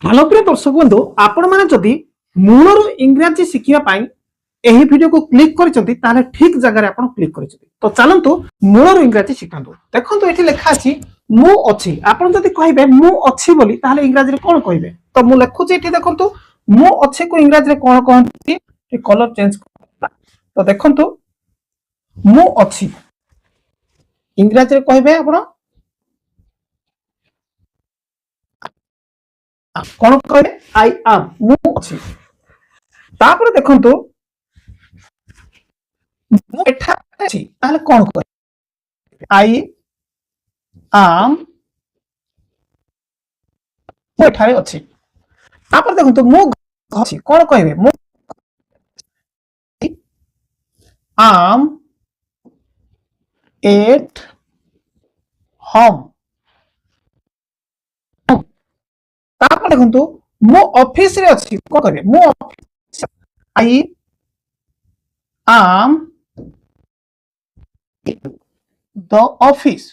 Hello प्रिय दर्शक बंधु आपण मैंने जदि मूलर इंग्राजी शिखा ଏହି ଭିଡିଓକୁ କ୍ଲିକ୍ କରିଛନ୍ତି ତାହେଲେ ଠିକ ଜାଗାରେ ଆପଣ କ୍ଲିକ୍ କରିଛନ୍ତି। ତ ଚାଲନ୍ତୁ ମୂଳରୁ ଇଂରାଜୀ ଶିଖନ୍ତୁ। ଦେଖନ୍ତୁ ଏଠି ଲେଖା ଅଛି ମୁଁ ଅଛି। ଆପଣ ଯଦି କହିବେ ମୁଁ ଅଛି ବୋଲି ତାହେଲେ ଇଂରାଜୀରେ କ'ଣ କହିବେ? ତ ମୁଁ ଲେଖୁଛି ଏଠି ଦେଖନ୍ତୁ ମୁଁ ଅଛି କୁ ଇଂରାଜୀରେ କ'ଣ କହନ୍ତି? କଲର ଚେଞ୍ଜ ତ ଦେଖନ୍ତୁ ମୁଁ ଅଛି ଇଂରାଜୀରେ କହିବେ ଆପଣ କ'ଣ କହିବେ? ଆଇ ଆମ୍ ମୁଁ ଅଛି। ତାପରେ ଦେଖନ୍ତୁ ମୁଁ ଏଠାରେ ଅଛି ତାହେଲେ କ'ଣ କହିବେ? ଆଇ ଆମ୍ ମୁଁ ଏଠାରେ ଅଛି। ତାପରେ ଦେଖନ୍ତୁ ମୁଁ ଅଛି କ'ଣ କହିବେ? ମୁଁ ଆମ୍ ଏଟ୍ ହୋମ୍। ତାପରେ ଦେଖନ୍ତୁ ମୁଁ ଅଫିସ ରେ ଅଛି କ'ଣ କହିବେ? ମୁଁ I am the office.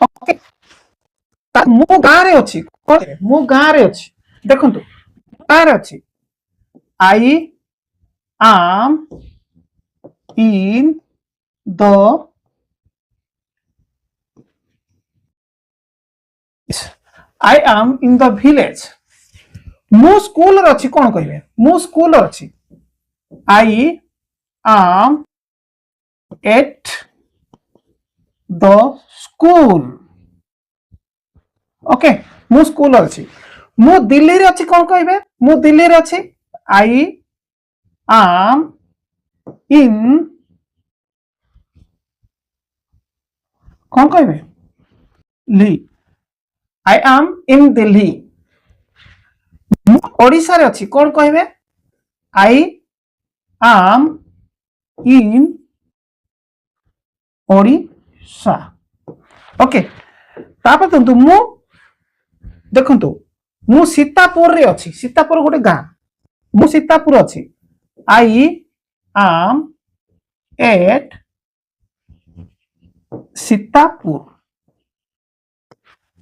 Okay. ମୁଁ ଗାଁରେ ଅଛି ମୁଁ ଗାଁରେ ଅଛି। ଦେଖନ୍ତୁ ଗାଁରେ ଅଛି I am in the I am in the village। ମୁଁ ସ୍କୁଲ ରେ ଅଛି କ'ଣ କହିବେ? ମୁଁ ସ୍କୁଲ ରେ ଅଛି I am at the school। Okay ମୁଁ ସ୍କୁଲ ରେ ଅଛି। ମୁଁ ଦିଲ୍ଲୀ ରେ ଅଛି କ'ଣ କହିବେ? ମୁଁ ଦିଲ୍ଲୀ ରେ ଅଛି I am in କ'ଣ କହିବେ? ଲି I am in Delhi। ମୁଁ ओडिशा रे अछि कोन कहबे? I am in Odisha. Okay तापर तंतु मु देखंतु मु सीतापुर रे अछि। सीतापुर गोटे गां। मु सीतापुर अछि I am at सीतापुर।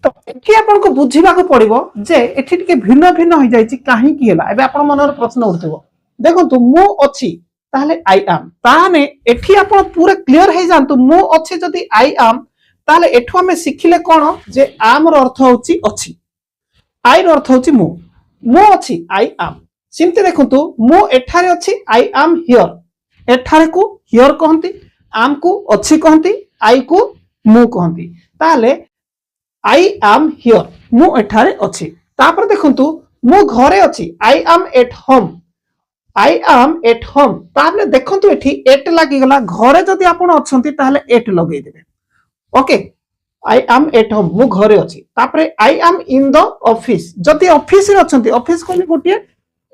तो एठी आपन को बुझिबा को पड़िबो जे एठी टिके भिन्न भिन्न होई जाईची काहे की हैला। एबे आपन मनर प्रश्न उठिबो देखंतु मु अछि ताहले आई एम। ताने एठी आपन पूरा क्लियर हे जानतु मु अछि जदी आई एम ताहले एठो हमें सिखिले कोन जे आम रो अर्थ होची अछि, आई रो अर्थ होची मु। मु अछि आई एम। सिमते देखंतु मु एठारे अछि आई एम हियर। एठारे को हियर कहंती, आम को अछि कहंती, आई को मु कहंती। ताहले आई एम हियर मु एठारे अछि। तापर देखंतु मु घरे अछि I am at home. I am at home ताहले देखंतु एठी एट लागि गला। घरे जदी आपण अछंती ताहले एट लगेई देबे। Okay I am eight home मु घरे अछि। तापरे आई एम इन द ऑफिस जदी ऑफिस रे अछंती ऑफिस कहले गोटे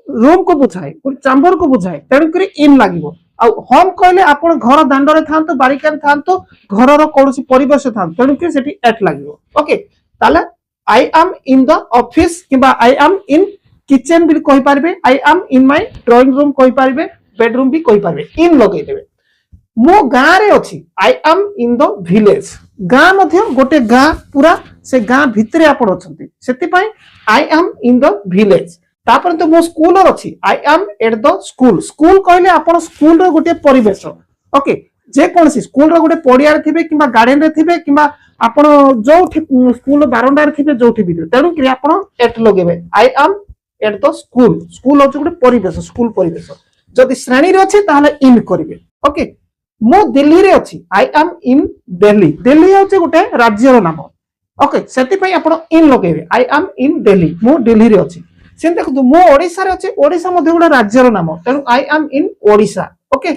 रूम को बुझाए गोटे चैम्बर को बुझाए तेणु करी इन लागिवो। आ होम कहले आपण घर दांडो रे थांतो बारिकान थांतो घर रो कोनोसी परिवेश थांतो तेणु करी सेठी एट लागिवो। ओके ताले I am in the office किबा आई एम इन किचन भी कहि पारबे। I am in my drawing room कहि पारबे, बेडरूम भी कहि पारबे। इन लगेई देबे। मो गां रे अछि आई एम इन द विलेज। गां मध्ये गोटे गां पूरा से गां भितरे आपण अछंती सेति पई आई एम इन द विलेज। तापर तो मो स्कूल रे अछि I am eight the school. School कहले आपण स्कूल रो गोटे परिवेश। ओके जे कोनसी स्कूल रो गोटे पडिया रे थिबे किबा गार्डन रे थिबे किबा आपण जो स्कूल बारंडा रे थिबे जोठी भी तेणु कि आपण एट लगेबे I am eight the school. School होची गोटे परिवेश स्कूल परिवेश। जदि श्रेणी रे अछि ताहले इन करिवे। ओके मो दिल्ली रे अछि आई एम इन दिल्ली। दिल्ली होची गोटे राज्य रो नाम। ओके सेति पई आपण इन लगेबे आई एम इन दिल्ली मो दिल्ली रे अछि। सेन देखु मो ओडिसा रे अछि ओडिसा मध्ये गोटे राज्य रो नाम तेणु आई एम इन ओडिसा। ओके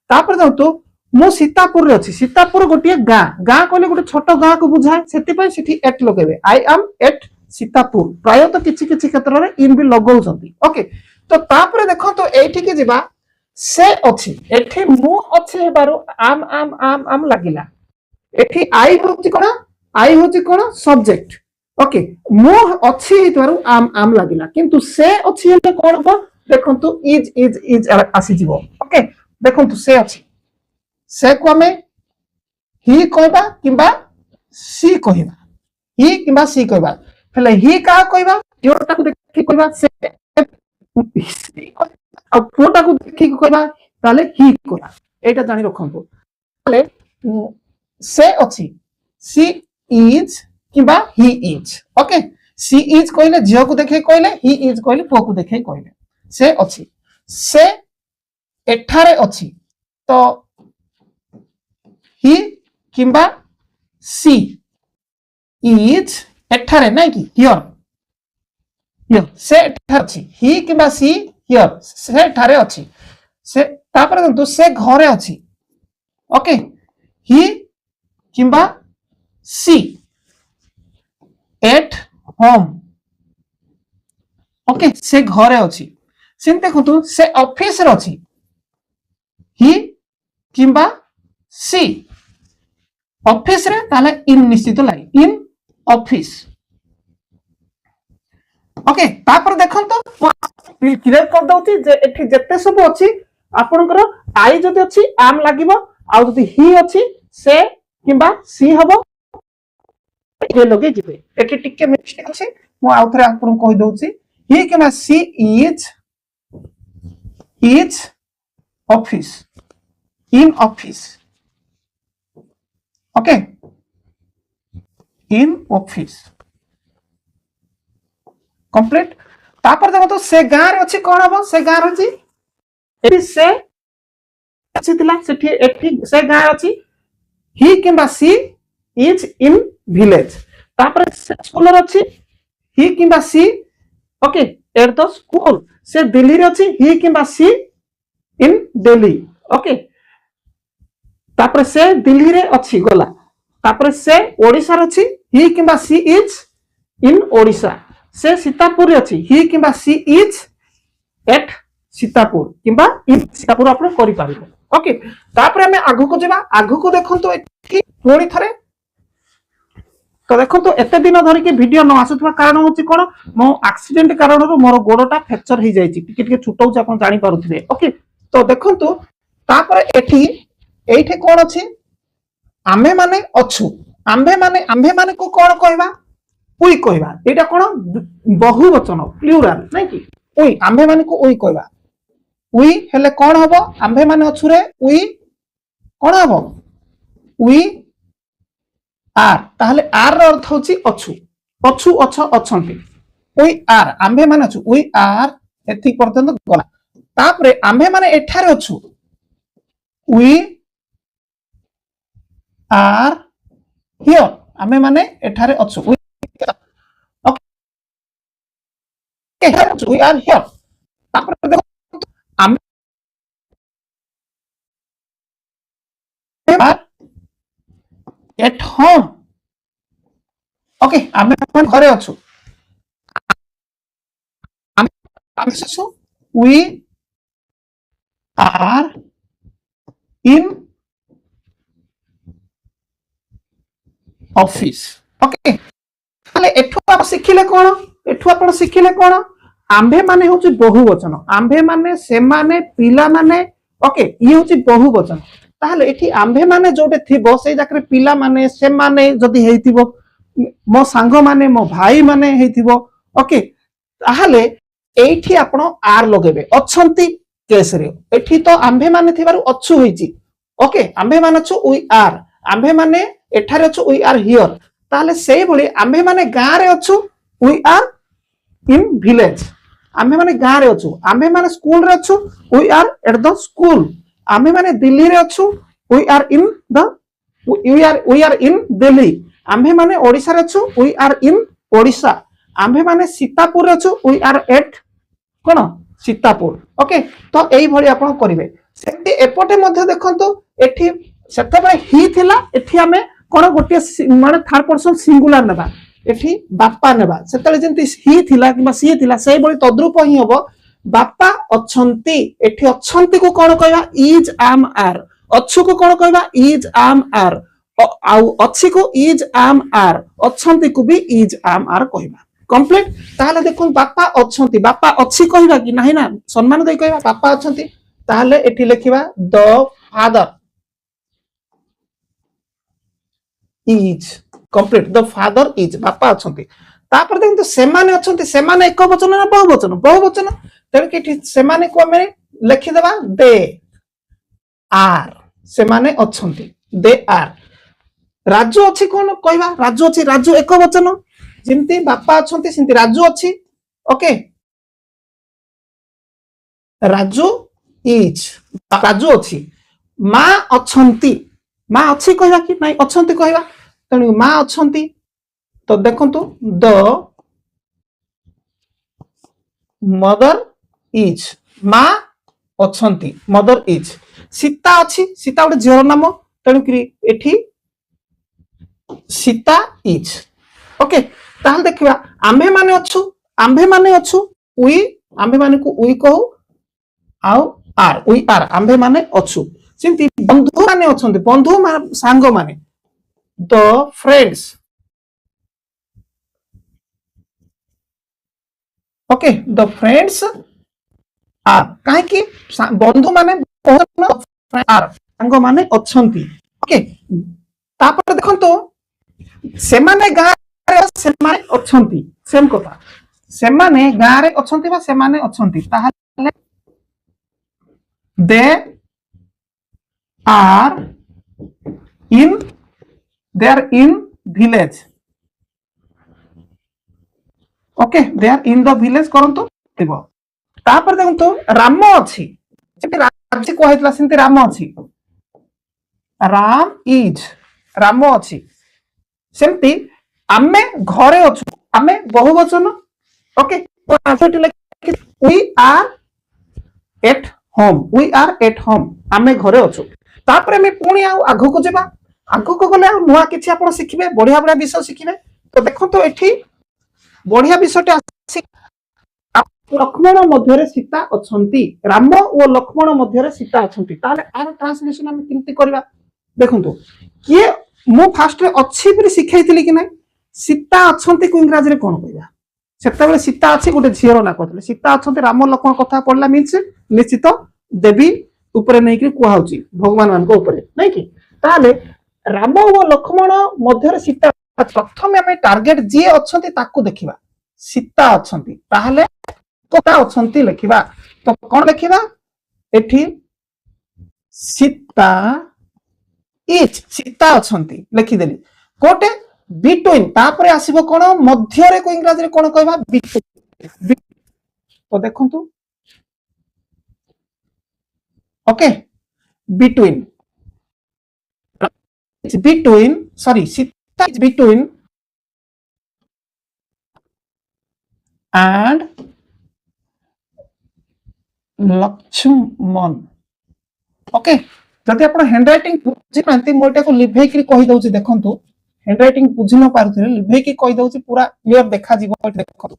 तापर देखु मो सीतापुर रे अछि। सीतापुर गोटे गां। गां कहले गोटे छोट गां को बुझाए सेति पई सेठी एट लगेबे आई एम एट सीतापुर। प्राय तो किछि किछि क्षेत्र रे इन भी लगौछंती। ओके तो तापर देखो तो एठी के जिबा से अछि एठी मु अछि हेबारो आम आम आम आम लागिला। एठी आई होची कोन? आई होची कोन? सब्जेक्ट। ओके मु अछि हेतुवारो आम आम लागिला किंतु से अछि हेले कोन हो? देखंतु इज आसी जिवो। ओके देखंतु से अछि से को हमें ही कहबा किबा सी कहबा। हि किंबा सी कहबा हेले हि का कहबा योटा को देखि कहबा से आ पुटा को देखि कहबा ताले हि कहबा एटा जानि रखंतु ताले से अछि सी इज किंबा he is okay she is कहले झियो को देखे कहले ही इज कहले पुओ को देखे कहले से अछि से एठारे अछि तो ही किंबा सी इज एठारे नहीं कि हियर हियर से एठारे अछि ही किंबा सी हियर से एठारे अछि से तापर देखंतु से घरे अछि ओके ही किंबा सी एट होम ओके से घरे अछि सेम देखंतु से ऑफिस रे अछि ही किंबा सी ऑफिस रे ताले इन निश्चित लाई इन ऑफिस ओके तापर देखंतु क्लियर कर दउची जे एठी जत्ते सब अछि आपनकर आई जदि अछि आम लागिवो आ जदि ही अछि से किंबा सी हबो ये लगे जिबे एठी टिके मिस्टेक अछि मु आउथरे आपन कहि दउची ही किंबा she is office in office okay in office complete तापर देखो तो से गां रे अछि कोन हबो से गां रे अछि एठी से अछि तिला सेठी एठी से गां अछि ही किंबा सी इज इन विलेज तापर स्कूल रे अछि ही किंबा सी ओके एट द स्कूल से दिल्ली रे अछि ही किंबा सी इन दिल्ली ओके तापर से दिल्ली रे अछि गला तापर से ओडिसा रे अछि ही किंबा सी इज इन ओडिसा से सीतापुर रे अछि ही किंबा सी इज एट सीतापुर किंबा इन सीतापुर आपण करि पारिबो ओके तापर हमें आगु को जेबा आगु को देखंतो एठी पुणी थरे तो देखंतो एते दिन धरि के वीडियो न आसुथवा कारण होची कोन मो एक्सीडेंट कारण रो मोर गोडटा फ्रैक्चर ही जायछि टिके टिके छुटौ छ आपण जानि पारुथिबे ओके तो देखंतो तापर एठी एठी कोन अछि आमे माने अछु आम्भे माने को कोन कहबा उई कहबा एटा कोन बहुवचन प्लुराल नै कि उई आम्भे माने को उई कहबा उई हेले कोन हबो आम्भे माने अछु रे उई कोन हबो उई आर ताहले आर रो अर्थ होची अछु अछु अछ अछंती उई आर आम्भे माने अछु उई आर एथि पर्यंत गला तापरे आम्भे माने एठारे अछु उई आर हियर आम्भे माने एठारे अछु ओके उई आर हियर तापरे देखो आम्भे आर एट होम ओके आम्भे घरे अछु we are in office okay ताले एठु आप सिखिले कोन आम्भे माने होची बहुवचन आम्भे माने से माने पिला माने ओके ये होची बहुवचन ताहले एठी आम्भे माने जोटे थिबो सेई जाकरे पिला माने से माने जदी हेइथिबो मो सांग माने मो भाई माने हेइथिबो ओके ताहले एठी आपण आर लगेबे अछंती केस रे एठी तो आम्भे माने थिबारु अछु होईची ओके आम्भे माने छु वी आर आम्भे माने एठारे छु वी आर हियर ताले सेई भली आम्भे माने गां रे अछु वी आर इन विलेज आम्भे माने गां रे अछु आम्भे माने स्कूल रे अछु we are at the school आम्भे माने दिल्ली रे अछु we are in the we are in Delhi आम्भे माने ओडिसा रे अछु वी आर इन ओडिसा आम्भे माने सीतापुर रे अछु वी आर एट कोन सीतापुर ओके तो एई भली आपण करिवे सेति एपटे मध्ये देखंतु एठी सेते बळे ही थिला एठी हमें कोन गोटे माने थर्ड पर्सन सिंगुलर नेबा एठी बापा नेबा सेतले जेंति ही थिला किबा सी थिला सेई भली तद्रुप ही हबो बापा अछंती एठी अछंती को कोन कहबा इज आम आर अछु को कोन कहबा इज आम आर आउ अछि को इज आम आर अछंती को भी इज आम आर कहबा कंप्लीट ताहले देखो बापा अछंती बापा अछि कहबा कि नाही ना सम्मान दे कहबा बापा अछंती ताहले एठी लिखिबा the father is complete the father is बापा अछंती तापर देखंतु सेमाने अछंती सेमाने एक वचन ना बहुवचन तेणु कि सेमाने को हमें लिखि देबा दे आर सेमाने अछंती दे आर राजू अछि कोन कहबा राजू अछि राजू एक वचन जेंती बापा अछंती सेंती राजू अछि ओके राजू इज राजू अछि मां अछंती मां अछि कहबा कि नाही अछंती कहबा तेणु मां अछंती तो देखंतु द मदर इज मां अछंती मदर इज सीता अछि सीता गोटे झीर नाम तेणु कि एठी सीता इज ओके ताहल देखिबा आम्भे माने अछु उई आम्भे माने को उई कहू आउ आर उई आर आम्भे माने अछु सेंती बंधु माने अछंती बंधु सांग माने the friends okay the friends are काहे कि बंधु माने आर सांग माने अछंती ओके तापर देखंतो सेमाने गाँ सेमाने अछंती सेम कथा सेमाने गाँ रे अछंती बा सेमाने अछंती ताहाले they are in village okay they are in the village करंतु देबो तापर देखंतु राम अछि जेते राज्य को हेतला सेंते राम अछि राम इज राम अछि सेमती आमे घरे अछु आमे बहुवचन okay we are at home आमे घरे अछु तापर में पुणी आगो को जेबा आगो को गले नुआ किछि आपण शिखिबे बढ़िया बढ़िया विषय शिखिबे तो देखो तो एठी बढ़िया विषयटे आसी लक्ष्मण मध्यरे सीता अछंती राम और लक्ष्मण मध्यरे सीता अछंती ताले आर ट्रांसलेशन हम किंती करबा देखंतु किए मु फास्ट रे अछि परि सिखाइतिली कि नै सीता अछंती को इंग्रजी रे कोन कहबा सेता बेले सीता अछि गोटे झीरो ना कहतले सीता अछंती राम लक्ष्मण कथा पडला मीन्स निश्चित देवी ऊपर नै कि कुहाउची भगवान मान को ऊपर नै कि ताले राम और लक्ष्मण मध्यरे सीता प्रथम हमें टार्गेट जे अछंती ताकू देखिबा सीता अछंती ताहले कोता अछंती लिखिबा तो कोन लिखिबा एठी सीता इज सीता अछंती लिखि देली कोटे बिटवीन तापरे आसीबो कोन मध्य रे को इंग्रजी रे कोन कहबा बिटवीन तो देखंतु okay between sorry Sita is between and Lakshman okay जदि आपण हैंड राइटिंग बुझी पांती मोटा को लिभे कि कहि दउची देखंतु हैंड राइटिंग बुझी न पारुथिले लिभे कि कहि दउची पूरा क्लियर देखा जीवो देखंतु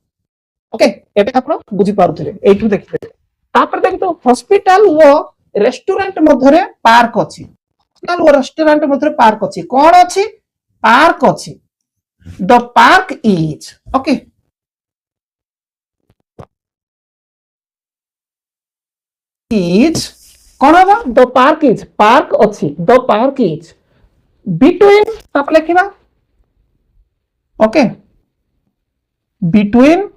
ओके एबे आपण बुझी पारुथिले एठु देखिबे तापर देखतो हॉस्पिटल वो रेस्टोरेंट मध्यरे पार्क अछि हॉस्पिटल वो रेस्टोरेंट मध्यरे पार्क अछि कोन अछि पार्क अछि the park is okay is कौन होगा द पार्क अच्छी द पार्क इज बिटवीन आप लिखा okay between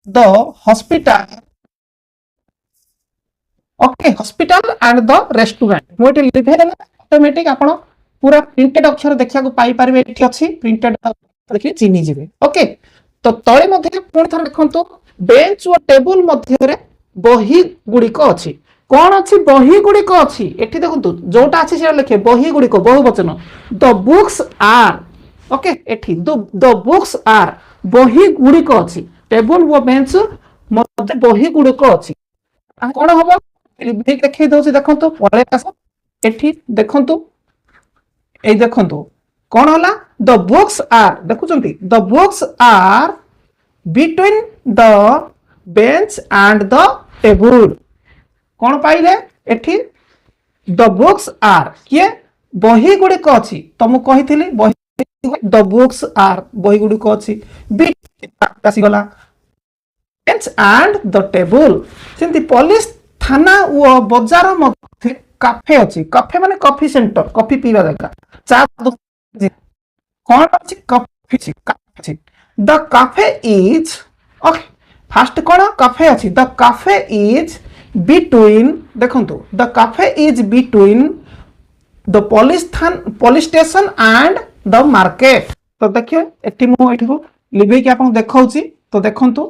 the hospital okay hospital and the restaurant मोटे लिखे देला ऑटोमेटिक आपण पूरा प्रिंटेड अक्षर देखिया को पाई पारबे एठी अछि प्रिंटेड देखि चिनी जिवे ओके तो तळे मध्ये पुणी थर देखंतु बेंच और टेबल मध्ये रे बही गुडिक अछि कोन अछि बही गुडिक अछि एठी देखंतु जोटा अछि से लिखे बही गुडिक बहुवचन द बुक्स आर ओके एठी द बुक्स आर बही गुडिक अछि टेबल वो बेंच मध्ये बही गुडिक अछि कोन होबो देखै दउछि देखंतु पळे आस एठी देखंतु ए देखंतु कौन होला द बुक्स आर देखुचंती the books are between the bench and the table कौन पाइले एठी द बुक्स आर किए बही गुडी को अछि तमु कहिथिली बही द बुक्स आर बही गुडी को अछि बिट कासी गला बेंच एंड द टेबल सेंती पुलिस थाना ओ बाजार मध्ये କାଫେ ଅଛି, କାଫେ ମାନେ କଫି ସେଣ୍ଟର, କଫି ପିଇବା ଜାଗା, ଚା କଣ ଅଛି, କଫି ଅଛି। The cafe is, okay first কোন কাফে আছে, দ কাফে ইজ বিটুইন, দেখন্তু the cafe is between the police station and the market. तो देखिए एटी मु एठी को लिबे कि आपन देखाउची, तो देखंतु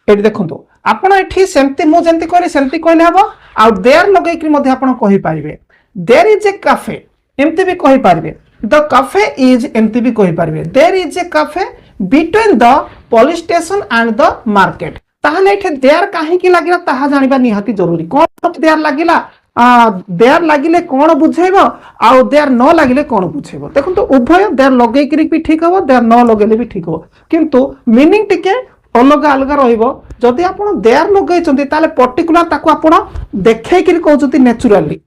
एटी देखंतु आपन एठी सेमती मु जेंती कहले सेमती कहले हबो, आ देयर लगै कि मध्ये आपन कहि पारिबे देयर इज ए कैफे, एमती भी कहि पारिबे द कैफे इज, एमती भी कहि पारिबे there is a cafe between the police station and the market. ताहले एठी देयर काहे कि लागिला ताहा जानिबा निहाती जरूरी। कोन देयर लागिला, देयर लागिले कौन बुझेब, आउ देयर न लागिले कौन बुझेब। देखो तो उभय देयर लगे भी ठीक हम, देयर न लगे भी ठीक हम, किंतु मीनिंग टिके अलग अलग रहिबो। जदि आपण देयर लगैचंती ताले पर्टिकुलर ताको आपण देखैकरी कहउचंती नेचुरली,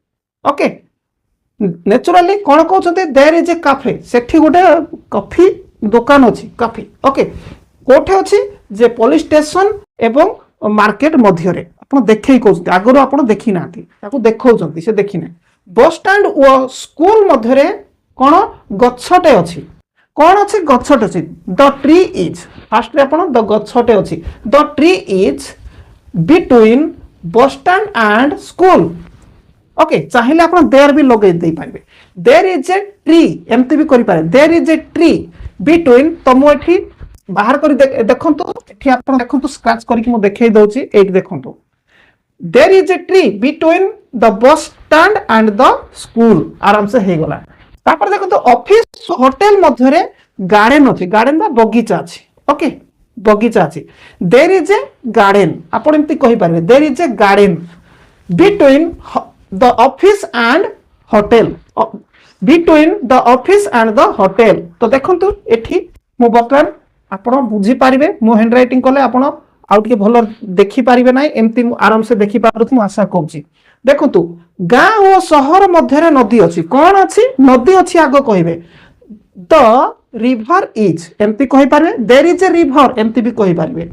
ओके नेचुरली कौन कहउचंती देयर इज ए कैफे, सेठी गोटे कॉफी दुकान अछि, कॉफी ओके कोठे अछि जे पुलिस स्टेशन एवं मार्केट मध्य रे आपण देखै कहउचंती, आगरो आपण देखि नाथि ताको देखौचंती, से देखि नै। बस स्टैंड ओ स्कूल मध्य रे कोन गच्छटे अछि, कोन अछि गच्छटे अछि, the tree is, first ray आपण द गच्छटे अछि, द ट्री इज बिटवीन बस स्टैंड एंड स्कूल, ओके चाहिले आपण देयर भी लगे दे पाइबे, देयर इज ए ट्री एमती भी करि पारे, there is a tree between, तो मो एठी बाहर करी देखंतु, एठी आपण देखंतु स्क्रैच करिक मो देखै दउची, एठी देखंतु there is a tree between the bus stand and the school, आराम से हे गला। तापर देखंतु ऑफिस होटल मध्य रे गार्डन अछि, गार्डन बा बगीचा अछि, ओके बगीचा अछि, देयर इज ए गार्डन, आपण एमती कहि पारबे there is a garden between the office and hotel, between the office and the hotel. तो देखंतु एठी मो बर्तमान आपण बुझी पारिबे, मो हैंड राइटिंग कले आपण आउ टिके भलो देखि पारिबे नै, एमती आराम से देखि पारुथि मु आशा करछि। देखंतु गां ओ शहर मध्य रे नदी अछि, कोन अछि नदी अछि, आगो कहिबे द रिवर इज, एमती कहि पारबे देयर इज ए रिवर, एमती भी कहि पारबे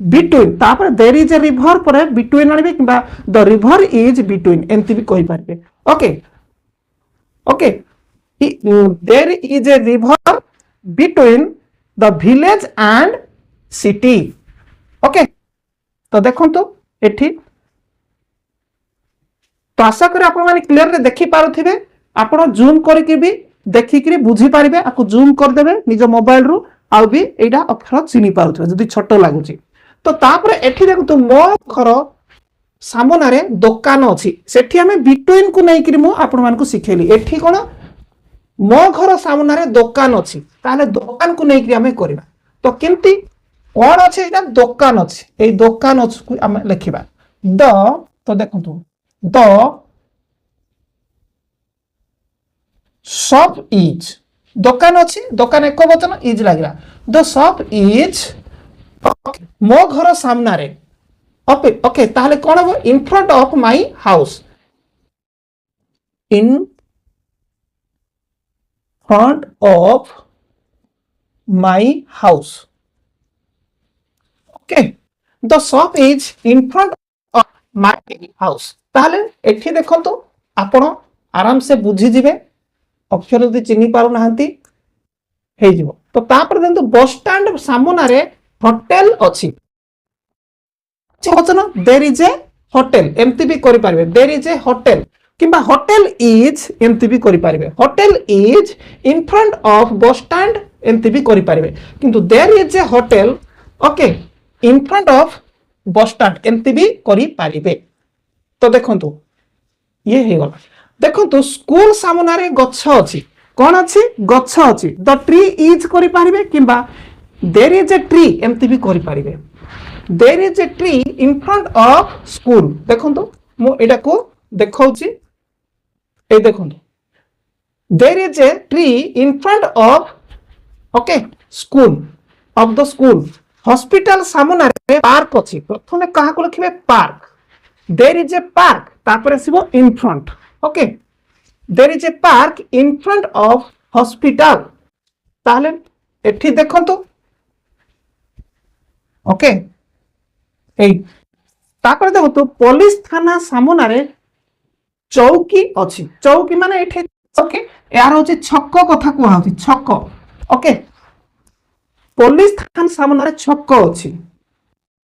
बिटवीन, तापर देयर इज ए रिवर पर बिटवीन आनिबे किबा द रिवर इज बिटवीन, एमती भी कहि पारबे, okay okay there is a river between the village and city, okay तो देखंतु एठी, तो आशा करे आपण माने क्लियर रे देखि पारुथिबे, आपण जूम करके भी देखि करी बुझी पारिबे, आको जूम कर देबे निज मोबाइल रु, आ भी एडा अक्षर चिनी पारुथिबे जदि छोट लागुची। तो तापर एठी देखंतु मो घर सामना रे दुकान अछि, सेठी हमें बिटवीन को नै करी मु आपण मान को सिखेली, एठी कोन मो घर सामना रे दुकान अछि, ताले दुकान को नै करी हमें करबा। तो केमती कौन अच्छे दुकान अच्छे, ये दुकान अच्छे आम लिखा द, तो देखो द शॉप इज, दुकान अच्छी दुकान एक वचन इज लगे, द शॉप इज मो घर सामना रे, ओके ओके ताहले कौन हम इन front of my house, in front of my house, okay the shop is in front of my house. ताहले एठी देखंतु आपण आराम से बुझी जिवे, अक्षर यदि चिन्ही पारु नाहंती हे जिवो। तो तापर देखंतु बस स्टैंड सामना रे होटल अछि, वचन देयर इज ए होटल, एमती भी करि पारबे देयर इज ए होटल, किंबा होटल इज एमती भी करि पारबे, hotel is in front of bus stand, एमती भी करि पारबे, किंतु there is a hotel, okay in front of bus stand, एमती भी करि पारिबे। तो देखंतु ये हे गला। देखंतु स्कूल सामना रे गच्छ अछि, कोन अछि गच्छ अछि, द ट्री इज करि पारिबे, किंबा देयर इज ए ट्री एमती भी करि पारिबे, there is a tree in front of school. देखंतु मु एटा को देखाउची, ए देखंतु there is a tree in front of, okay school of the school. Hospital सामना रे पार्क अछि, प्रथमे कहा को लिखिबे park, there is a park तापर आसीबो in front, okay there is a park in front of hospital. ताहले एठी देखंतु, ओके ए तापर देखंतु पुलिस थाना सामना रे चौकी अच्छी चौकी माने एठी चौकी यार होची छक्क कथा कुहा होची छक्क ओके पुलिस थाना सामने छक्क अच्छी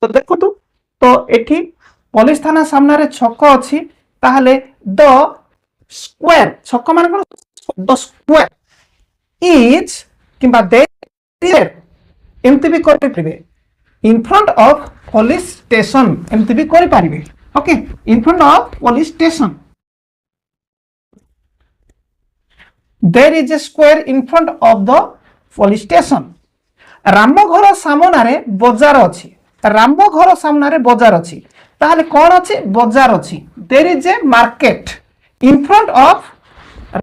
तो देखो तो एठी पुलिस थाना सामने छक्क अच्छी ताहले द स्क्वायर छक्क माने कोन द स्क्वायर इज किंबा देयर एमती भी कर परिबे in front of police station एमती भी कर परिबे okay in front of police station there is a square in front of the police station रामघर सामने बजार अच्छी रामघर सामने बजार अच्छी ताहले कौन अच्छी बजार अच्छी there is a market in front of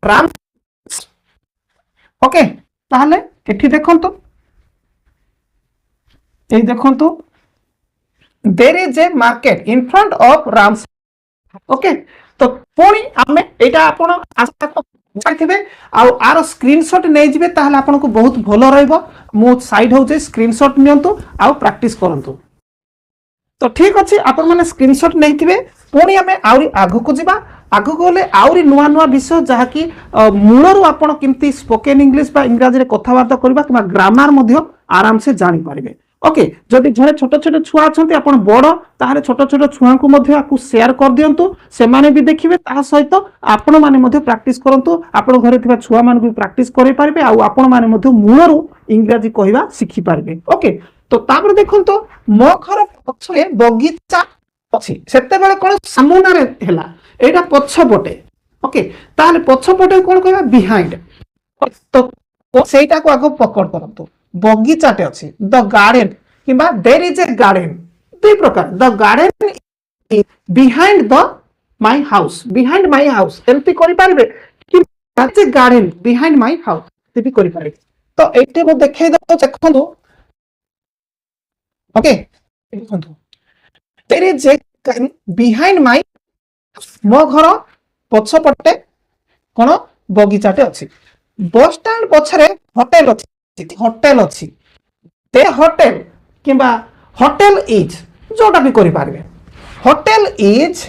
Ram okay ताहले एठी देखंतु ए देखंतु there is a market in front of Ram okay तो पुणी आमे एटा आपण आशा जाथिबे आ आर स्क्रीनशॉट नै जिवे ताहले आपण को बहुत भलो रहइबो मो साइड होचे स्क्रीनशॉट नियंतु आ प्रैक्टिस करंतु तो ठीक अछि आपण माने स्क्रीनशॉट नै थिबे पुणी आमे आउरी आगु को जिबा आगु को ले आउरी नुवा नुवा विषय जहा कि मूलरु आपण किमती स्पोकन इंग्लिश बा इंग्रजी रे कथावार्ता करबा किबा ग्रामर मध्ये आराम से जानि पारिबे ओके जदि घरे छोट छोट छुआ अछंती आपण बड़ ताहाले छोट छोट छुआ को मध्ये आकु शेयर कर दियंतु से माने भी देखिबे ता सहित आपण माने मध्ये प्रैक्टिस करंतु आपण घरे थिबा छुआ मान को प्रैक्टिस करि पारिबे आ आपण माने मध्ये मूलरु इंग्रजी कहबा सिखि पारिबे ओके तो तापर देखंतु मो घर पछे बगीचा अछि सेते बेले कोन सामना रे हेला एटा पछपटे ओके ताहाले पछपटे कोन कहबा बिहाइंड तो सेटा को आगो पकड़ करंतु बगीचाटे अछि द गार्डन किबा देयर इज ए गार्डन दुई प्रकार the garden behind the my house एमपी करि पारबे कि that is garden behind my house एमपी करि पारबे तो एटे मो देखाइ दो देखंतु ओके देखंतु there is a garden behind my मो घर पछपटे कोन बगीचाटे अछि बस स्टैंड पछरे होटल अछि होटल अच्छी ते होटल किंबा होटल इज जोटा भी करि पारबे hotel is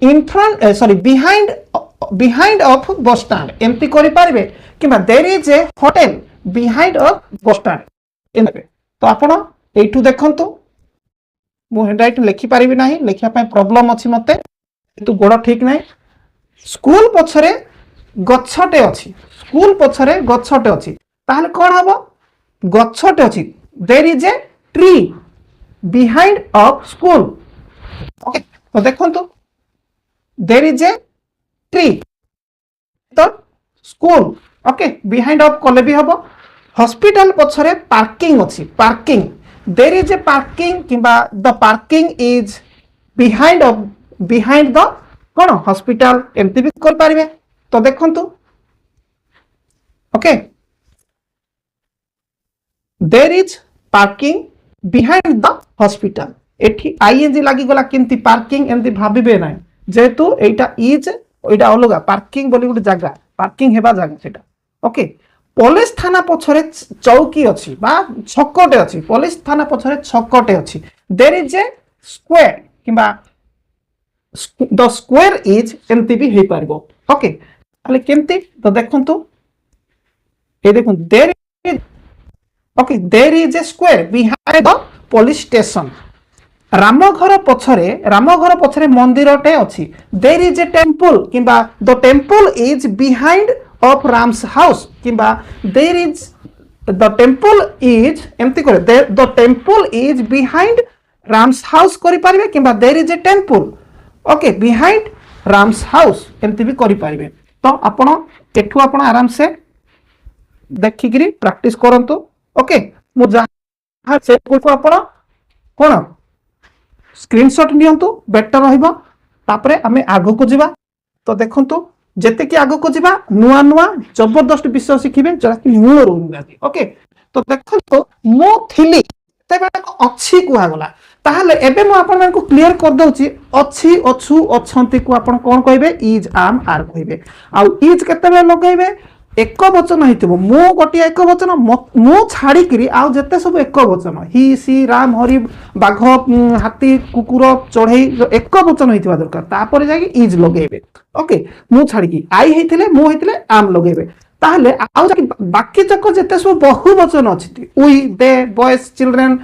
in front sorry behind of bus stand एमपी करि पारबे किंबा there is a hotel behind of bus stand एमपी तो आपण एठू देखंतु मु हैंडराइटिंग लिखि पारिबि नाही लिखिया पय प्रॉब्लम अछि मते तू गोड़ ठीक नाही स्कूल पछरे गच्छटे अछि स्कूल पछरे गच्छटे अछि ताहले कोन हबो गच्छटे अछि there is a tree behind of school okay तो देखंतु देयर इज ए ट्री तो स्कूल ओके बिहाइंड ऑफ कोले भी हबो हॉस्पिटल पछरे पार्किंग अछि parking there is a parking किबा the parking is behind the कोन हॉस्पिटल एमती भी कर पारिबे तो देखंतु okay there is parking behind the hospital एठी आईएनजी लागि गला किंती पार्किंग एमती भाबिबे नै जेतु एटा इज एटा अलगा पार्किंग बोली गुटे जगह पार्किंग हेबा जगह सेटा ओके पुलिस थाना पछरे चौकी अछि बा छक्कटे अछि पुलिस थाना पछरे छक्कटे अछि देयर इज ए स्क्वायर किबा द स्क्वायर इज एमती भी हे पारबो ओके अले केमती तो देखंतु ए देखुन there is okay there is a square behind the police station रामघर पछरे मंदिरटे अछि देयर इज ए टेंपल किबा the temple is behind of Ram's house किबा there is the temple is एमती करे the temple is behind Ram's house करि पारिबे किबा there is a temple okay behind Ram's house एमती भी करि पारिबे तो आपण एठू आपण आराम से देखिकरी प्रैक्टिस करंतु ओके मु जहा से को आपण कोन स्क्रीनशॉट नियंतु बेटर रहइबो तापरे हमें आगो को जिबा तो देखंतु जेते कि आगो को जिबा नुआ नुआ जबरदस्त विषय शिखिबे जरा कि मूल रहउंगाती ओके तो देखंतु मो थिली तेबे अछि कुआ गला ताहले एबे मु आपण मन को क्लियर कर दउची अछि अछु अछंती को आपण कोन कहबे इज आम आर कहबे आ इज केते बे लगाइबे एक वचन होइतिबो मु गोटे एक वचन मु छाड़ी करी आउ जते सब एक वचन ही सी राम हरि बाघ हाथी कुकुर चढ़ई एक वचन होइतिबा दरकार तापर जाके इज लगेबे ओके मु छाड़ी की आई हेतिले मु हेतिले आम लगेबे ताहले आउ जाके बाकी तक जते सब बहु वचन अछि we they boys children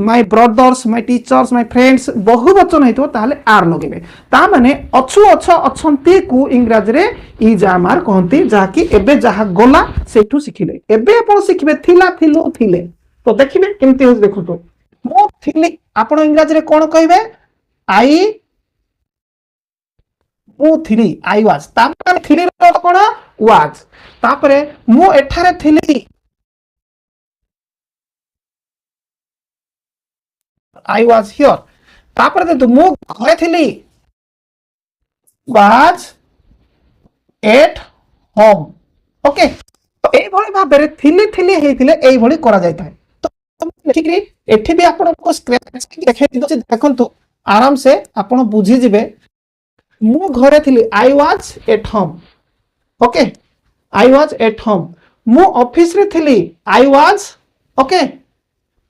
my brothers my teachers my friends बहु वचन हेतिबो ताहले आर लगेबे ता माने अछु अछ अछंती को इंग्रजी रे इज आमार कहंती जाकी एबे जहा गला सेठू सिखिले एबे आपण सिखबे थिला थिलो थिले तो देखिबे केमती हो देखो तो मो थिली आपण इंग्रजी रे कोन कहबे आई मु थिली आई वाज तापर थिली रो कोन वाज तापरे मु एठारे थिली आई वाज हियर तापर देखो मु घरे थिली वाज एट होम ओके तो एई भली भाबरे थिली थिली हेतिले एई भली करा जाय थाए तो ठीक रे एठी भी आपण को स्क्रैच देखाइ दिदो देखंतु आराम से आपण बुझी जिवे मु घरे थिली I was at home okay I was at home मु ऑफिस रे थिली I was okay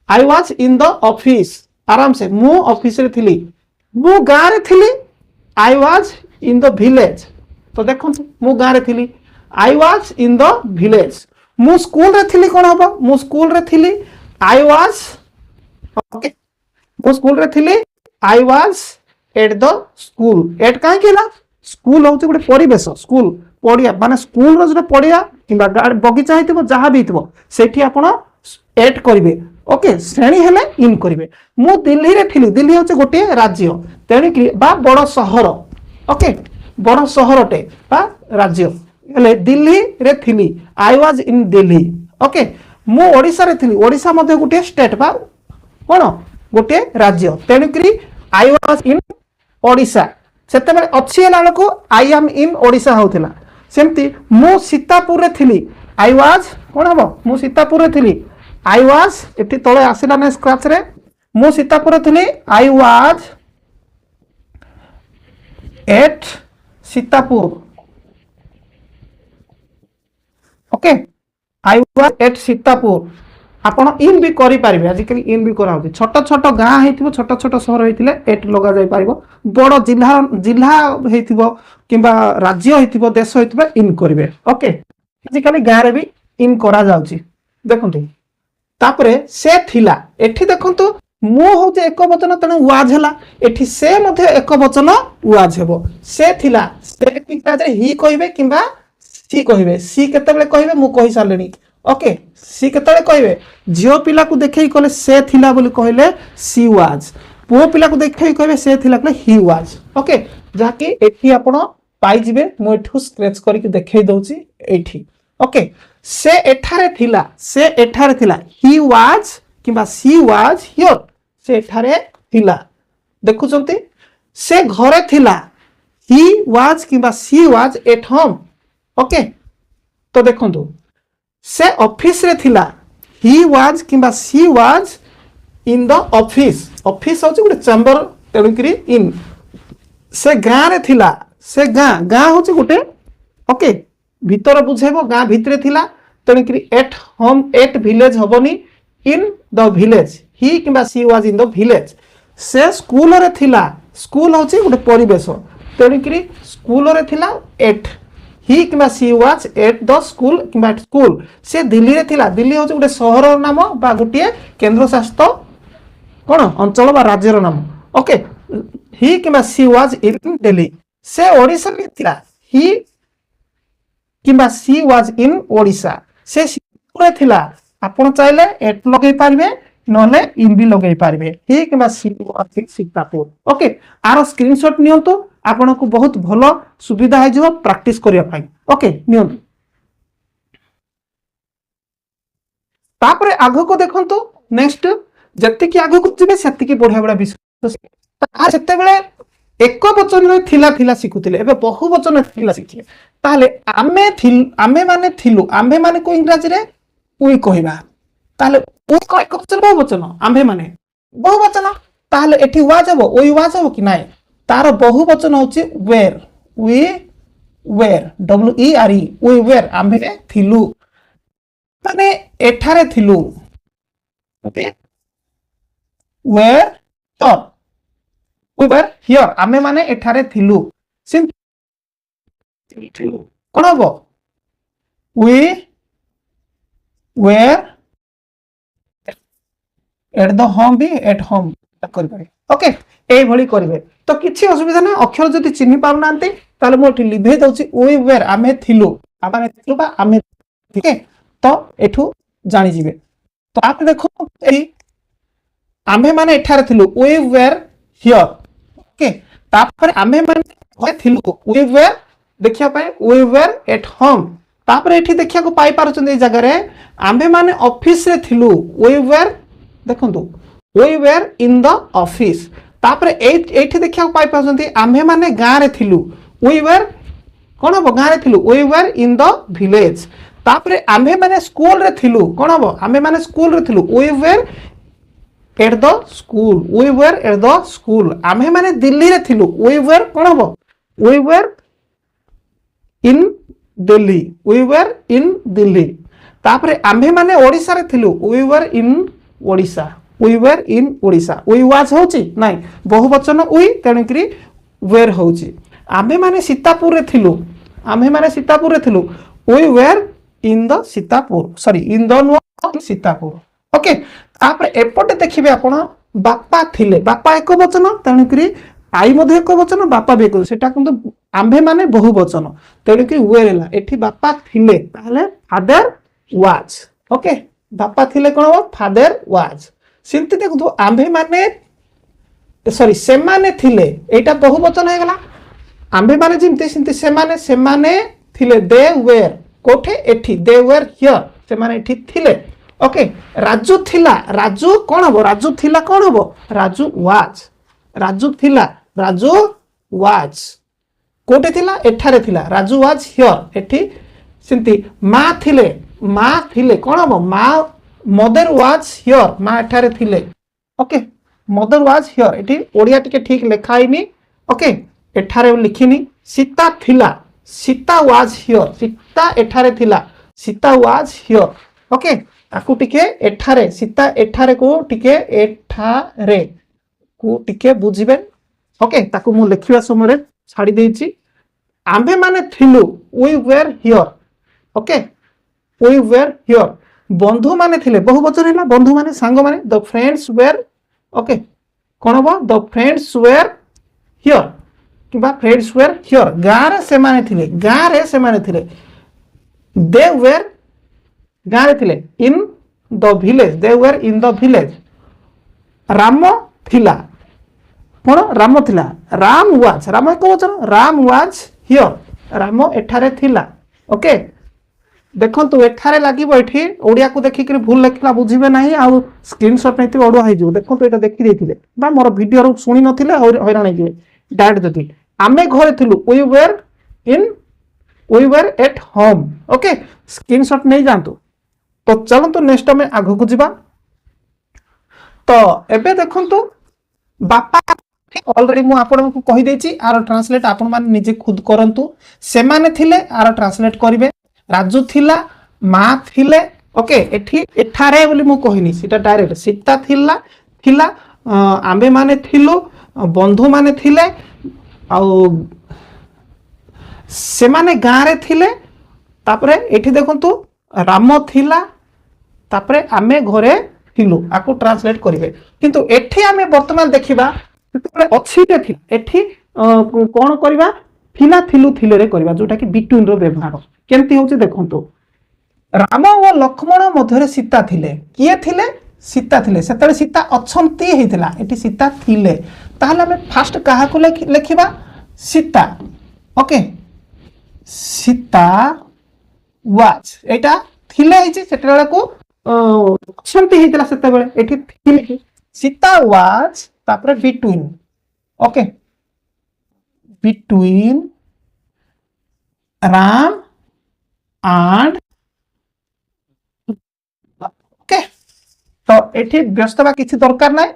I was in the office आराम से मु ऑफिस रे थिली मु गां रे थिली I was in the village तो देखो मु गां रे थिली I was in the village मु स्कूल रे थिली कोन हबो मु स्कूल रे थिली आई वाज ओके मु स्कूल रे थिली I was at the school eight काहे केला स्कूल होचे गुटे परिवेश स्कूल पड़िया माने स्कूल रो जे पड़िया किबा बगीचा हेतिबो जहा भी हेतिबो सेठी आपण एट करिवे ओके श्रेणी हेले इन करिवे मु दिल्ली रे थिली दिल्ली होचे गोटे राज्य तेणी कि बा बड़ शहर ओके बड़ शहरटे बा राज्य हेले दिल्ली रे थिली I was in Delhi okay मु ओडिसा रे थिली ओडिसा मध्ये गोटे स्टेट बा कोन गोटे राज्य तेणी कि आई वाज इन ओडिसा सेते बेले अछि हेला को आई एम इन ओडिसा होथिला सेमती मु सीतापुर रे थिली आई वाज कोन हबो मु सीतापुर रे थिली आई वाज एठी तळे आसिला ने स्क्रैच रे मु सीतापुर रे थिली I was at Sitapur okay I was at Sitapur आपण इन भी करि पारिबे आजिकली इन भी करा होती छोट छोट गां हेतिबो छोट छोट शहर हेतिले एट लगा जाय पारिबो बड़ जिल्ला जिल्ला हेतिबो किबा राज्य हेतिबो देश हेतिबो इन करिवे ओके आजिकली गां रे भी इन करा जाउची देखंतु तापरे से थिला एठी देखंतु मु होते एक वचन तने वाज हला एठी से मध्ये एक वचन वाज हेबो से थिला से इंग्रजी ही कहिबे किबा सी कहिबे सी केते बेले कहिबे मु कहि सालेनी ओके सी केते कहिबे जियो पिला को देखै कहले से थिला बोली कहले सी वाज पुओ पिला को देखै कहबे से थिला कहले ही वाज ओके जाकी एठी आपण पाई जिवे मु एठू स्क्रैच करके देखै दउची एठी ओके से एठारे थिला ही वाज किबा सी वाज हियर से एठारे थिला देखु चंती से घरे थिला ही वाज किबा she was at home okay तो देखंतु से ऑफिस रे थिला ही वाज किबा she was in the office office होची गुटे चेंबर तेणुकरी इन से गां रे थिला से गां होची गुटे ओके भीतर बुझेबो गां भितरे थिला तेणुकरी एट होम एट विलेज हबनी इन द विलेज ही किबा she was in the village से स्कूल रे थिला स्कूल होची गुटे परिवेश तेणुकरी स्कूल रे थिला एट ही किबा she was at the school किबा स्कूल से दिल्ली रे थिला दिल्ली होची गुटे शहर नाम बा गुटे केंद्र शासित कोन अंचल बा राज्य रो नाम ओके ही किबा सी वाज इन दिल्ली से ओडिसा रे थिला ही किबा सी वाज इन ओडिसा से रे थिला आपण चाइले एट लगै पारबे नले इन भी लगै पारबे ही किबा she was in Sitapur okay आरो स्क्रीनशॉट नियंतु आपण को बहुत भलो सुविधा है जो प्रैक्टिस करिया पाई ओके नियंतु तापरे आगो को देखंतु नेक्स्ट जत्ते की आगो को जिबे सेत्ते की बढ़िया बढ़िया विषय आ सेते बेले एक वचन रे थिला थिला सिखुतिले एबे बहु वचन थिला सिखिले ताले आमे माने थिलु आमे माने को इंग्रजी रे उई कहबा ताले उ को एक वचन बहु वचन आमे माने बहु वचन ताले एठी वाज हबो ओई वाज हबो कि नाय तार बहु वचन होची were we were WERE we were आम्भे थिलु माने एठारे थिलु okay were or we were here आमे माने एठारे थिलु कोन हबो we were at the home भी at home करि पारे ओके ए भली करिवे तो किछि असुविधा ना अक्षर जति चिन्हि पाउ नांते ताले मोठी लिभे दउछि we were आमे थिलु बा आमे ठीक है तो एठू जानि जिवे तो आप देखो ए आमे माने एठारे थिलु we were here ओके तापर आमे माने होय थिलु we were देखिया पाए we were at home तापर एठी देखिया को पाई पारुचन ए जगह रे आमे माने ऑफिस रे थिलु we were देखंतु we were in the office तापर एठी देखिया को पाई पारुचन आमे माने गां रे थिलु we were कोन हबो गां रे थिलु we were in the village तापर आमे माने स्कूल रे थिलु कोन हबो आमे माने स्कूल रे थिलु we were at the school we were at the school आमे माने दिल्ली रे थिलु we were कोन हबो we were in Delhi we were in Delhi तापर आमे माने ओडिसा रे थिलु we were in Odisha we were in Odisha we was होची नाही बहुवचन we तेणुकरी were होची आमे माने सीतापुर रे थिलु आमे माने सीतापुर रे थिलु we were in the Sitapur sorry in the Sitapur okay तापर एपटे देखिबे आपण बापा थिले बापा एक वचन तेणुकरी आई मध्ये एक वचन बापा भी एक सेटा किंतु आम्भे माने बहुवचन तेणुकरी वेर हला एठी बापा थिले ताहले फादर वाज ओके बापा थिले कोन हो फादर वाज सिंति देखो आम्भे माने सॉरी से माने थिले एटा बहुवचन हे गला आम्भे माने जिमते सिंति से माने थिले दे वेर कोठे एठी दे वेर हियर से माने एठी थिले ओके राजू थिला राजू कोन हो राजू थिला कोन हो राजू वाज राजू थिला राजू वाज कोटे थिला एठारे थिला राजू वाज हियर एठी सिंती मा थिले कोन हो मा मदर वाज हियर मा एठारे थिले ओके मदर वाज हियर एठी ओडिया टिके ठीक लेखाइनी ओके एठारे लिखिनी सीता थिला सीता वाज हियर सीता एठारे थिला सीता वाज हियर ओके ताकू टिके एठारे सीता एठारे को टिके एठारे को टिके बुझिबे ओके ताकू मु लिखिबा समय छाडी देछि आम्भे माने थिलु we were here okay we were here बंधु माने थिले बहुवचन हैला बंधु माने सांग माने the friends were ओके कोन बा the friends were here किबा friends were here गारे से माने थिले they were गारे थिले in the village they were in the village Ram थिला कोन राम थिला राम वाज राम को वचन राम वाज हियर राम एठारे थिला ओके देखंतु एठारे लागिबो एठी ओडिया को देखि के भूल लिखला बुझिबे नाही आ स्क्रीनशॉट नैति ओडो हाइ जो देखंतु एटा देखि देथिले बा मोर वीडियो रो सुनि नथिले हैरान जे डायरेक्ट देथि आमे घरे थिलु we were at home okay screenshot नै जानतु तो चलंतु नेक्स्ट में आगु को जिबा तो एबे देखंतु बापा ऑलरेडी मु आपन को कहि देछि आरो ट्रांसलेट आपन मान निजे खुद करंतु से माने थिले आरो ट्रांसलेट करिवे राजू थिला मा थिले ओके एठी एठारे बोली मु कहिनी सीटा डायरेक्ट सीता थिला आंबे माने थिलु बंधु माने थिले आ से माने गां रे थिले तापरे एठी देखंतु राम थिला तापरे आमे घरे थिलु आको ट्रांसलेट करिवे किंतु एठी आमे वर्तमान देखिबा सेतबे अछिटे थिला एठी कोन करिबा थिला थिलु थिले रे करिबा जोटा कि बिटवीन रो व्यवहार केमती होची देखंतु राम और लक्ष्मण मध्यरे सीता थिले किए थिले सीता थिले सेतबे सीता अछंती हेतिला एठी सीता थिले ताहले आमे फास्ट काहा को लेखिबा सीता ओके सीता वाज एटा थिले हिचे सेतबेला को अछंती हेतिला सेतबेले एठी थिले सीता वाज तापर between okay between Ram and okay तो एठी व्यस्तबा किछि दरकार नै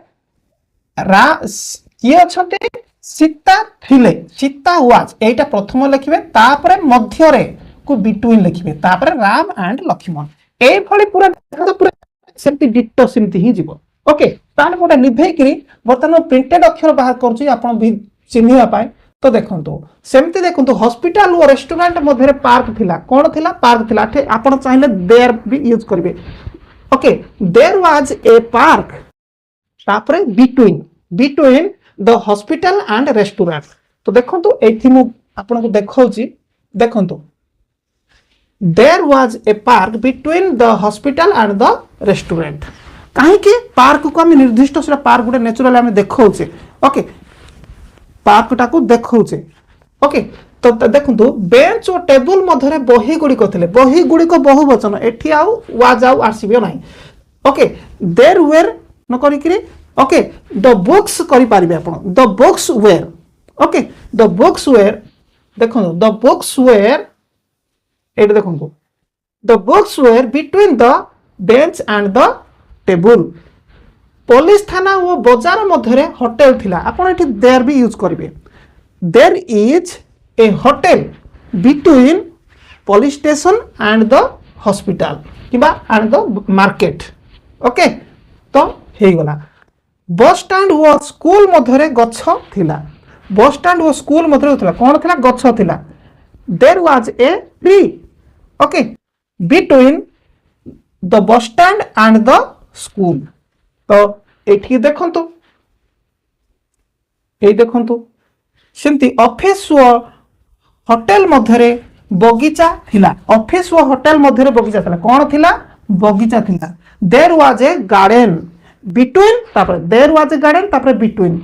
रा किए अछंती सीता थिले सीता वाज एटा प्रथम लिखिबे तापरे मध्य रे को बिटवीन लिखिबे तापरे राम एंड लक्ष्मण ए भली पूरा पूरा सेमती डिटो सेमती ही जीवो ओके ताने मोटा निभे करी वर्तमान प्रिंटेड अक्षर बाहर करछु आपण भी चिन्हिबा पाए तो देखंतु सेमती देखंतु हॉस्पिटल और रेस्टोरेंट मध्य पार्क थिला कोन थिला पार्क थिला ठे आपण चाहिले देयर भी यूज करबे okay there was a park तापरे between the hospital and restaurant तो देखंतु एथि मु आपण को देखाउची देखंतु there was a park between the hospital and the restaurant कहीं के पार्क को हम निर्दिष्ट से पार्क गुटे नेचुरल हम देखाउचे ओके पार्क टाको देखाउचे ओके तो देखंतु बेंच और टेबल मधरे बही गुडी कोथिले बही गुडी को बहुवचन एठी आउ वाज आउ आसीबे नाही ओके देयर वेयर न करी करी ओके द बुक्स करि पारिबे आपण the books were okay the books were देखंतु द बुक्स वेयर एट देखंतु the books were between the bench and the table police थाना वो बाजार मध्य होटेल थिला आपण एठी देयर भी यूज करिवे there is a hotel between police station and the hospital किबा एंड द मार्केट ओके तो हे गला बस स्टैंड वो स्कूल मध्य गछ थिला बस स्टैंड वो स्कूल मध्य थिला कोन थिला गछ थिला there was a tree okay between the bus stand and the school तो एठी देखंतु ए देखंतु सेमती ऑफिस व होटल मध्यरे बगीचा थिला ऑफिस व होटल मध्यरे बगीचा थिला कोन थिला बगीचा थिला there was a garden between तापर देयर वाज ए गार्डन तापर between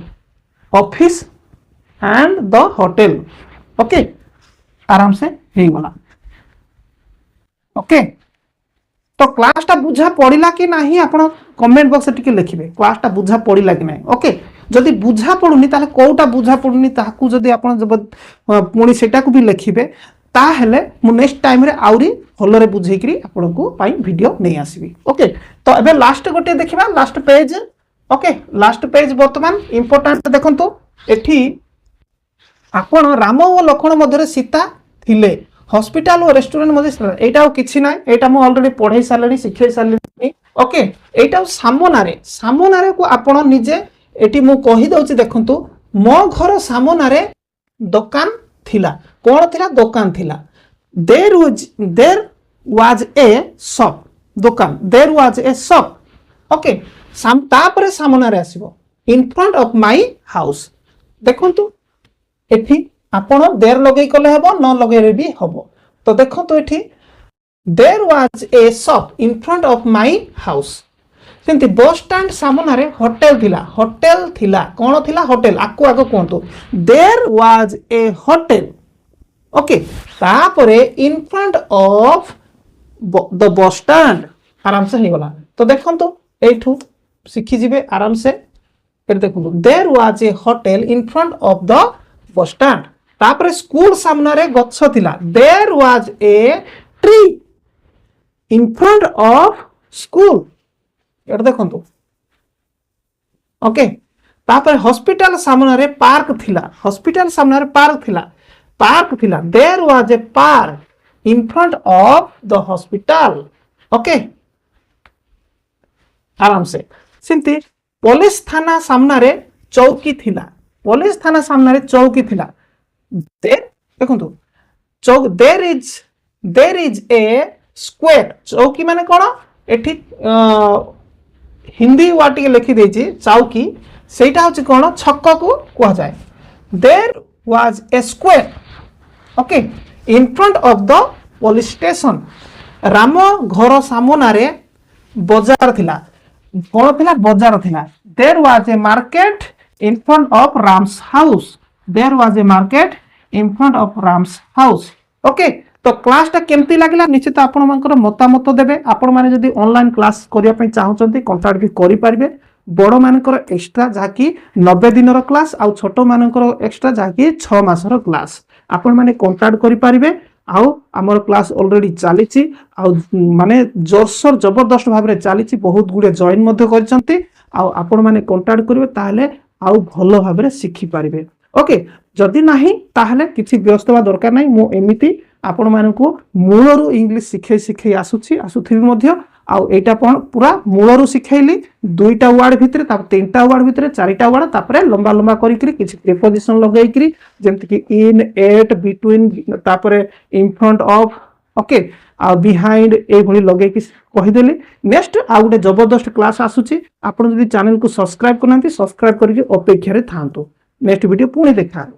office and the hotel okay आराम से हे गला ओके तो क्लास टा बुझा पड़िला कि नाही आपण कमेंट बॉक्स टिके लिखिबे क्लास टा बुझा पड़िला कि नाही ओके जदि बुझा पड़ुनी ताले कोउटा बुझा पड़ुनी ताकू जदि आपण पुणी सेटा को भी लिखिबे ताहेले मु नेक्स्ट टाइम रे आउरी भलो रे बुझेई करी आपण को पाई वीडियो नै आसीबी ओके तो एबे लास्ट गोटे देखिबा last page okay last page वर्तमान इंपोर्टेंट देखंतु एठी आपण राम और लक्ष्मण मध्य सीता थिले हॉस्पिटल और रेस्टोरेंट मध्य एटा किछि ना एटा मु ऑलरेडी पढाई सालनी शिखाई सालनी ओके एटा सामनारे को आपण निजे एटी मु कहि दउछि देखंतु मो घर सामनारे दुकान थिला कोन थिला दुकान थिला देयर वाज ए शॉप दुकान there was a shop okay तापरे सामनारे आसीबो in front of my house देखंतु एठी आपण देर लगेई कले हबो न लगेई भी हबो तो देखंतु एठी there was a shop in front of my house सेंती बस स्टैंड सामनारे होटल थिला कोन थिला होटल आको आको कोंतु there was a hotel okay तापरे in front of the bus stand आराम से हे गला तो देखंतु एठू सिखि जिवे आराम से फिर देखंतु there was a hotel in front of the bus stand तापरे स्कूल सामनारे गच्छ थिला there was a tree in front of school एटा देखंतु ओके तापरे हॉस्पिटल सामनारे पार्क थिला there was a park in front of the hospital okay आराम से सिंती पुलिस थाना सामनारे चौकी थिला देखो देर इज ए स्क्वायर चौकी माने कौन एठी हिंदी वर्ड टिके लिखि देछि चौकी सेटा होछि कौन छक्क को कहा जाए there was a square okay in front of the police station Ram घर सामनारे बाजार थिला कौन थिला बाजार थिला there was a market in front of Ram's house there was a market in front of Ram's house okay तो क्लास टा केमती लागला निश्चित आपण मानकर मतामत देबे आपण माने जदी ऑनलाइन क्लास करिया पई चाहउचंती कांटेक्ट भी करि पारिबे बड़ मानकर एक्स्ट्रा जाकी 90 दिन रो क्लास आ छोटो मानकर एक्स्ट्रा जाकी 6 मास रो क्लास आपण माने कांटेक्ट करि पारिबे आउ हमर क्लास ऑलरेडी चलीची आउ माने जोरसोर जबरदस्त भाबरे चलीची बहुत गुडे जॉइन मध्ये करचंती आउ आपण माने कांटेक्ट करिवे ताले आउ भलो भाबरे सिखि पारिबे ओके जदि नाही ताहले किछि व्यस्त बा दरकार नाही मो एमिति आपण मानकु मूलरू इंग्लिश शिखै शिखै आसुथिबि मध्य आउ एटा पूरा मूलरू शिखैली दुईटा वर्ड भितरे तीनटा वर्ड भितरे चारिटा वर्ड तापरे लंबा लंबा करिकरी किछि प्रीपोजिशन लगैकरी जेमति कि इन एट बिटवीन तापरे इन फ्रंट ऑफ ओके आ बिहाइंड ए भली लगे कि कहिदेली नेक्स्ट आ गोटे जबरदस्त क्लास आसुची आपण जदि चैनल को सब्सक्राइब करनांती सब्सक्राइब करके अपेक्षा रे थांतु नेक्स्ट वीडियो पुणी देखा।